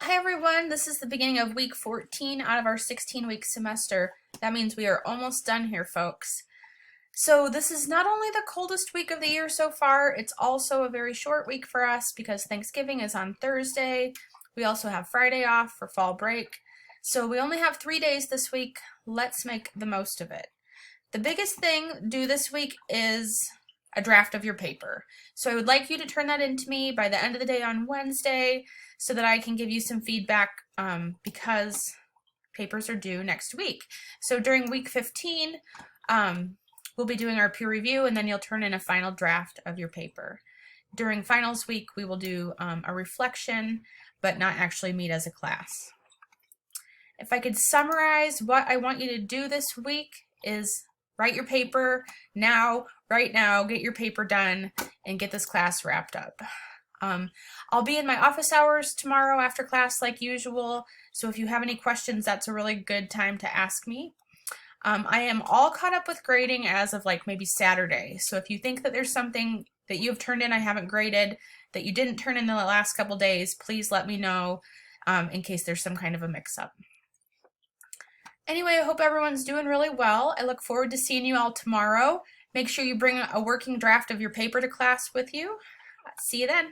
Hi everyone, this is the beginning of week 14 out of our 16-week semester. That means we are almost done here, folks. So this is not only the coldest week of the year so far, it's also a very short week for us because Thanksgiving is on Thursday. We also have Friday off for fall break. So we only have 3 days this week. Let's make the most of it. The biggest thing due this week is a draft of your paper. So I would like you to turn that into me by the end of the day on Wednesday so that I can give you some feedback because papers are due next week. So during week 15, we'll be doing our peer review and then you'll turn in a final draft of your paper. During finals week, we will do a reflection, but not actually meet as a class. If I could summarize what I want you to do this week is write your paper now, right now, get your paper done, and get this class wrapped up. I'll be in my office hours tomorrow after class like usual, so if you have any questions, that's a really good time to ask me. I am all caught up with grading as of like maybe Saturday, so if you think that there's something that you have turned in I haven't graded, that you didn't turn in the last couple days, please let me know in case there's some kind of a mix-up. Anyway, I hope everyone's doing really well. I look forward to seeing you all tomorrow. Make sure you bring a working draft of your paper to class with you. See you then.